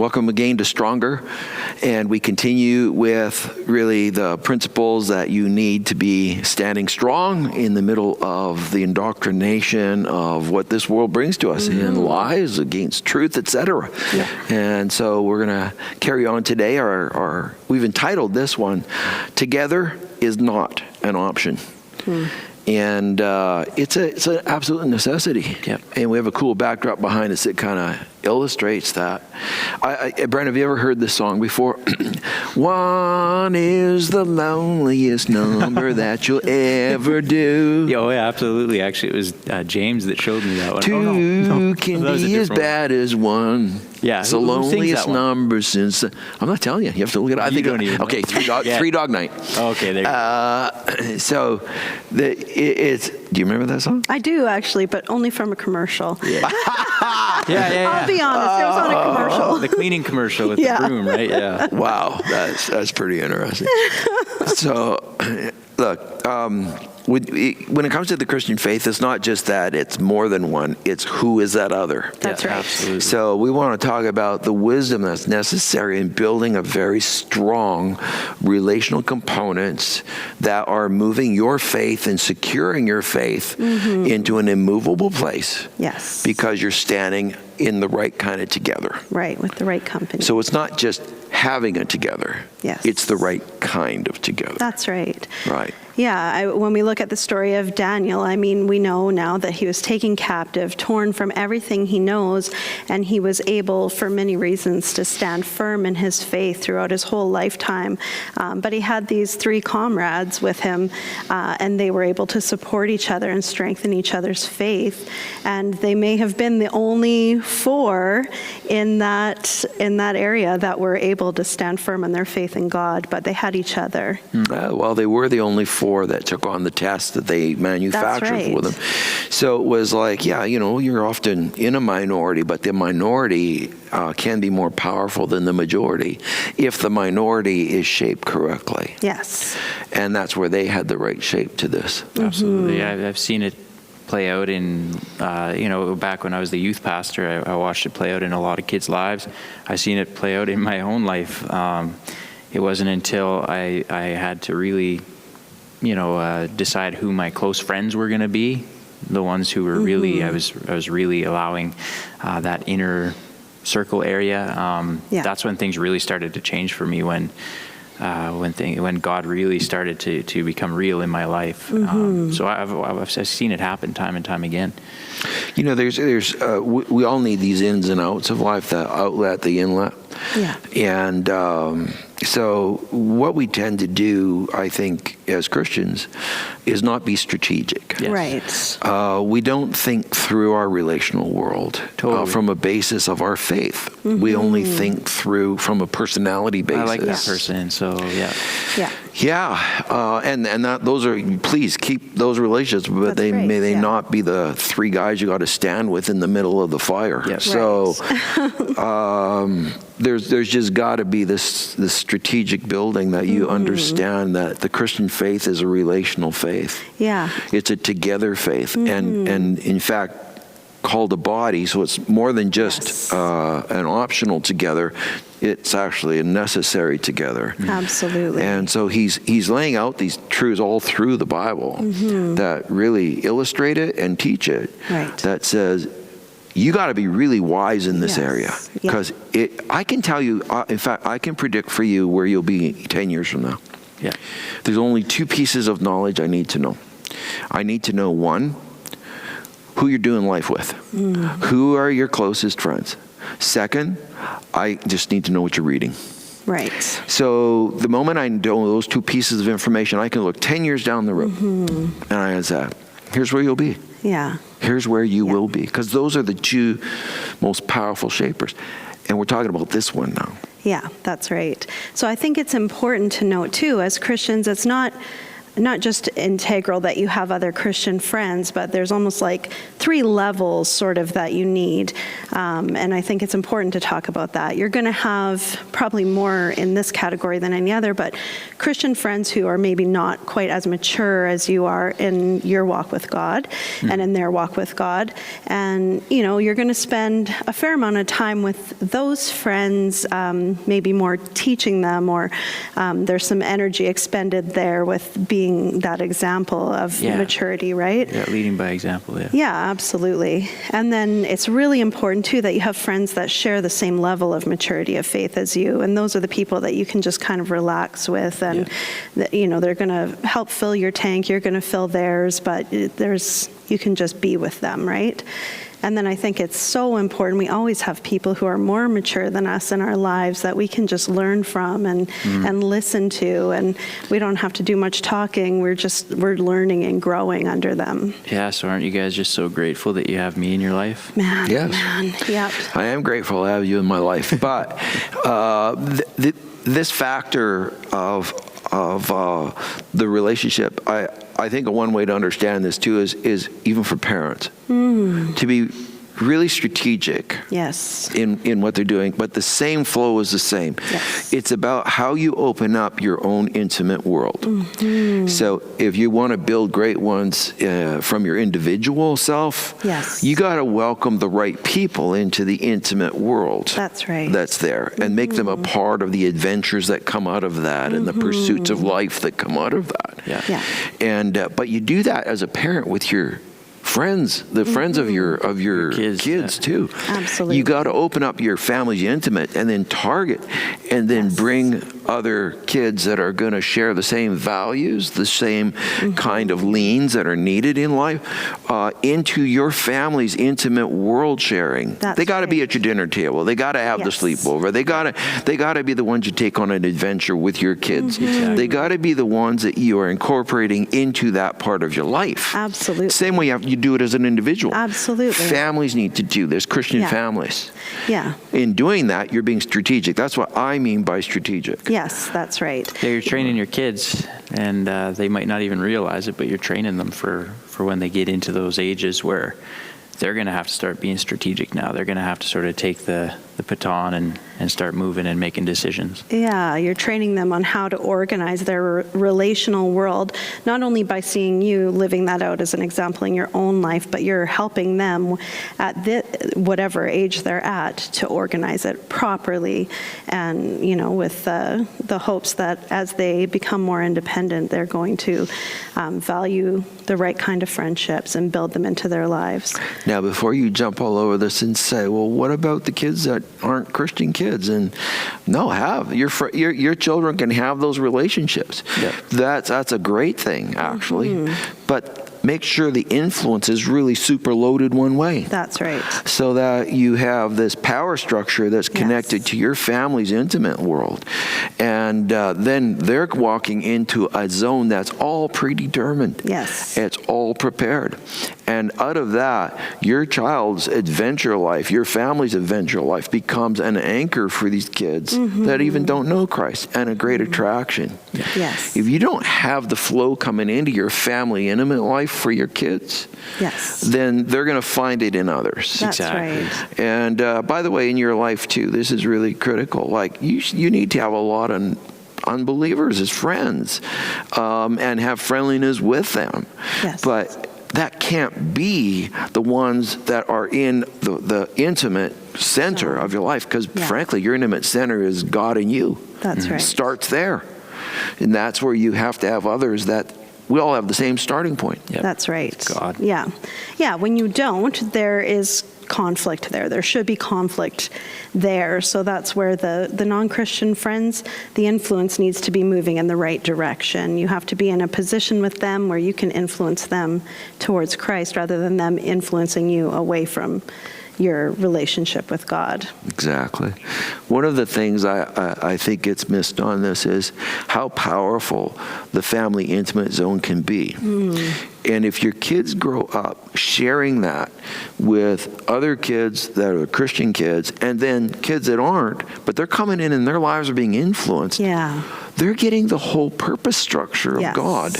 welcome again to Stronger, and we continue with really the principles that you need to be standing strong in the middle of the indoctrination of what this world brings to us in lies against truth, etc. Yeah. And so we're going to carry on today. We've entitled this one, Together is Not an Option. And it's an absolute necessity. Yep. And we have a cool backdrop behind us that kind of illustrates that. Brent, have you ever heard this song before? One is the loneliest number that you'll ever do. Oh, yeah, absolutely. Actually, it was James that showed me that one. Two can be as bad as one. Yeah, it's the loneliest number since... I'm not telling you. You have to look it up. Okay, Three Dog Night. Okay, there you go. Do you remember that song? I do, actually, but only from a commercial. Yeah. I'll be honest, it was on a commercial. The cleaning commercial with the broom, right? Yeah. Wow, that's pretty interesting. So, look, when it comes to the Christian faith, it's not just that it's more than one, it's who is that other. That's right. Absolutely. So we want to talk about the wisdom that's necessary in building a very strong relational components that are moving your faith and securing your faith into an immovable place. Yes. Because you're standing in the right kind of together. Right, with the right company. So it's not just having it together. Yes. It's the right kind of together. That's right. Right. Yeah, when we look at the story of Daniel, I mean, we know now that he was taken captive, torn from everything he knows, and he was able, for many reasons, to stand firm in his faith throughout his whole lifetime. But he had these three comrades with him, and they were able to support each other and strengthen each other's faith. And they may have been the only four in that area that were able to stand firm in their faith in God, but they had each other. Well, they were the only four that took on the test that they manufactured for them. So it was like, you're often in a minority, but the minority can be more powerful than the majority if the minority is shaped correctly. Yes. And that's where they had the right shape to this. Absolutely. I've seen it play out in, back when I was the youth pastor, I watched it play out in a lot of kids' lives. I've seen it play out in my own life. It wasn't until I had to really, decide who my close friends were going to be, the ones who were really, I was really allowing that inner circle area. That's when things really started to change for me, when God really started to become real in my life. So I've seen it happen time and time again. We all need these ins and outs of life, the outlet, the inlet. Yeah. And so what we tend to do, I think, as Christians, is not be strategic. Yes. Right. We don't think through our relational world from a basis of our faith. We only think through from a personality basis. I like that person, so yeah. Yeah. Yeah, and those are, please keep those relationships, but may they not be the three guys you got to stand with in the middle of the fire. Yes. So there's just got to be this strategic building that you understand that the Christian faith is a relational faith. Yeah. It's a together faith, and in fact called a body, so it's more than just an optional together. It's actually a necessary together. Absolutely. And so he's laying out these truths all through the Bible that really illustrate it and teach it. Right. That says you got to be really wise in this area, because I can tell you, in fact, I can predict for you where you'll be 10 years from now. Yeah. There's only two pieces of knowledge I need to know. I need to know, one, who you're doing life with. Who are your closest friends? Second, I just need to know what you're reading. Right. So the moment I know those two pieces of information, I can look 10 years down the road and I can say, here's where you'll be. Yeah. Here's where you will be. Because those are the two most powerful shapers. And we're talking about this one now. Yeah, that's right. So I think it's important to note too, as Christians, it's not not just integral that you have other Christian friends, but there's almost like 3 levels sort of that you need. And I think it's important to talk about that. You're going to have probably more in this category than any other, but Christian friends who are maybe not quite as mature as you are in your walk with God and in their walk with God. And, you know, you're going to spend a fair amount of time with those friends, maybe more teaching them, or there's some energy expended there with being that example of maturity, right? Yeah, leading by example, yeah. Yeah, absolutely. And then it's really important, too, that you have friends that share the same level of maturity of faith as you. And those are the people that you can just kind of relax with. And, you know, they're going to help fill your tank. You're going to fill theirs. But you can just be with them, right? And then I think it's so important. We always have people who are more mature than us in our lives that we can just learn from and listen to. And we don't have to do much talking. We're learning and growing under them. Yeah, so aren't you guys just so grateful that you have me in your life? Man, Yes. man, yep. I am grateful to have you in my life. But this factor of the relationship, I think one way to understand this too is even for parents to be really strategic in what they're doing, but the same flow is the same. Yes. It's about how you open up your own intimate world. So if you want to build great ones from your individual self, you got to welcome the right people into the intimate world. That's right. That's there, and make them a part of the adventures that come out of that and the pursuits of life that come out of that. And but you do that as a parent with your friends, the friends of your kids too. Absolutely. You got to open up your family's intimate and then target and then bring other kids that are going to share the same values, the same kind of leans that are needed in life into your family's intimate world sharing. They got to be at your dinner table. They got to have the sleepover. They got to be the ones you take on an adventure with your kids. They got to be the ones that you are incorporating into that part of your life. Absolutely. Same way you do it as an individual. Absolutely. Families need to do this, Christian families. Yeah. In doing that, you're being strategic. That's what I mean by strategic. Yes, that's right. Yeah, you're training your kids, and they might not even realize it, but you're training them for when they get into those ages where they're going to have to start being strategic now. They're going to have to sort of take the baton and start moving and making decisions. Yeah, you're training them on how to organize their relational world, not only by seeing you living that out as an example in your own life, but you're helping them at whatever age they're at to organize it properly, and with the hopes that as they become more independent, they're going to value the right kind of friendships and build them into their lives. Now, before you jump all over this and say, well, what about the kids that aren't Christian kids? And your children can have those relationships. Yep. That's a great thing, actually. But make sure the influence is really super loaded one way. That's right. So that you have this power structure that's connected to your family's intimate world. And then they're walking into a zone that's all predetermined. Yes. It's all prepared. And out of that, your child's adventure life, your family's adventure life becomes an anchor for these kids that even don't know Christ, and a great attraction. Yes. If you don't have the flow coming into your family intimate life for your kids, then they're going to find it in others. That's right. And by the way, in your life too, this is really critical. Like you need to have a lot of unbelievers as friends, and have friendliness with them. Yes. But that can't be the ones that are in the intimate center of your life, because frankly, your intimate center is God and you. That's right. Starts there. And that's where you have to have others that we all have the same starting point. Yep. That's right. God. Yeah. Yeah, when you don't, there is conflict there. There should be conflict there. So that's where the non-Christian friends, the influence needs to be moving in the right direction. You have to be in a position with them where you can influence them towards Christ rather than them influencing you away from your relationship with God. Exactly. One of the things I think gets missed on this is how powerful the family intimate zone can be. And if your kids grow up sharing that with other kids that are Christian kids, and then kids that aren't, but they're coming in and their lives are being influenced, they're getting the whole purpose structure of God.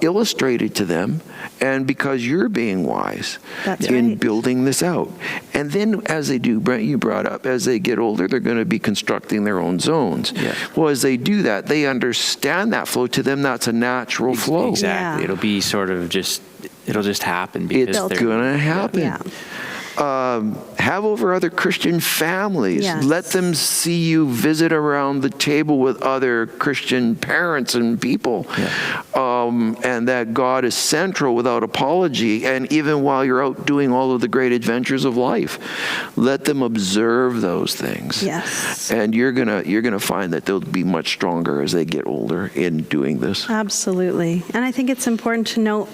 illustrated to them, and because you're being wise in building this out. And then as they do, Brent, you brought up, as they get older, they're going to be constructing their own zones. Yeah. Well, as they do that, they understand that flow. To them, that's a natural flow. Exactly. Yeah. It'll be sort of it'll just happen. Because It's going to happen. Yeah. Have over other Christian families. Yes. Let them see you visit around the table with other Christian parents and people. And that God is central without apology. And even while you're out doing all of the great adventures of life, let them observe those things. Yes. And you're gonna find that they'll be much stronger as they get older in doing this. Absolutely. And I think it's important to note,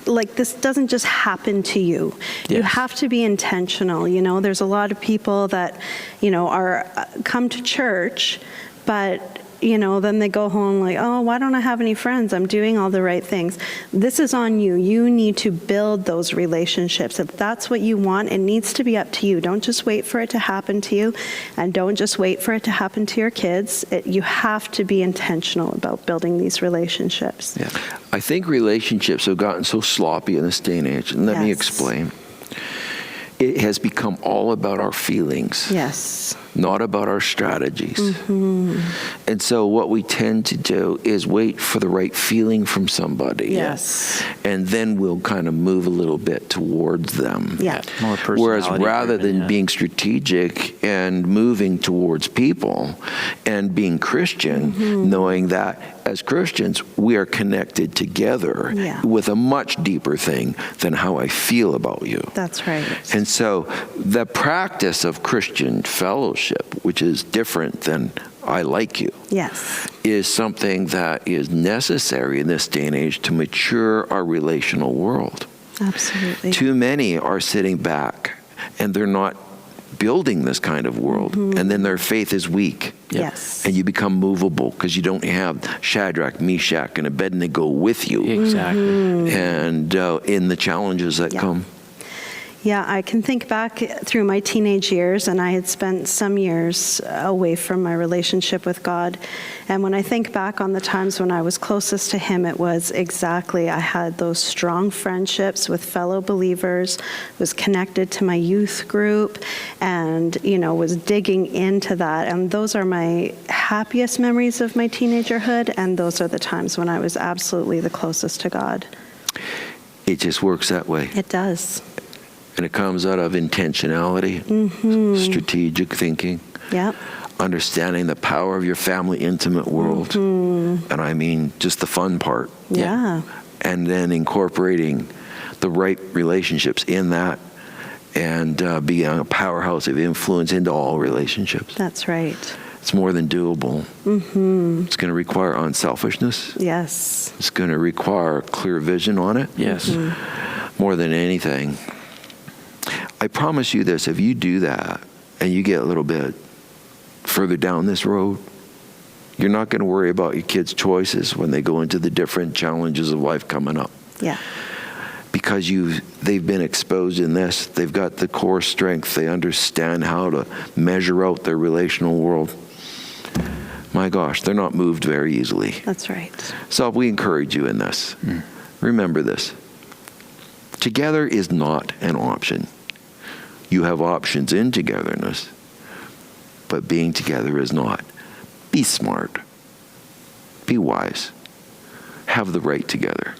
like, this doesn't just happen to you. You have to be intentional. You know, there's a lot of people that, you know, come to church, but, you know, then they go home like, oh, why don't I have any friends? I'm doing all the right things. This is on you. You need to build those relationships. If that's what you want, it needs to be up to you. Don't just wait for it to happen to you, and don't just wait for it to happen to your kids. You have to be intentional about building these relationships. Yeah. I think relationships have gotten so sloppy in this day and age. And let me Yes. explain. It has become all about our feelings. Yes. Not about our strategies. Mm-hmm. And so what we tend to do is wait for the right feeling from somebody. Yes. And then we'll kind of move a little bit towards them. Yeah. More personality. Whereas rather driven, than being strategic and moving towards people and being Christian, knowing that as Christians, we are connected together with a much deeper thing than how I feel about you. That's right. And so the practice of Christian fellowship, which is different than I like you, Yes. is something that is necessary in this day and age to mature our relational world. Absolutely. Too many are sitting back and they're not building this kind of world, and then their faith is weak. Yes. And you become movable because you don't have Shadrach, Meshach, and Abednego with you. Exactly. And in the challenges that come. Yeah, I can think back through my teenage years, and I had spent some years away from my relationship with God. And when I think back on the times when I was closest to Him, it was exactly, I had those strong friendships with fellow believers, was connected to my youth group, and, you know, was digging into that. And those are my happiest memories of my teenagerhood, and those are the times when I was absolutely the closest to God. It just works that way. It does. And it comes out of intentionality, strategic thinking, understanding the power of your family intimate world. And I mean just the fun part. Yeah. And then incorporating the right relationships in that, and being a powerhouse of influence into all relationships. That's right. It's more than doable. It's going to require unselfishness. Yes. It's going to require clear vision on it. Yes. More than anything. I promise you this, if you do that and you get a little bit further down this road, you're not going to worry about your kids' choices when they go into the different challenges of life coming up. Yeah. Because they've been exposed in this. They've got the core strength. They understand how to measure out their relational world. My gosh, they're not moved very easily. That's right. So we encourage you in this. Remember this. Together is not an option. You have options in togetherness, but being together is not. Be smart. Be wise. Have the right together.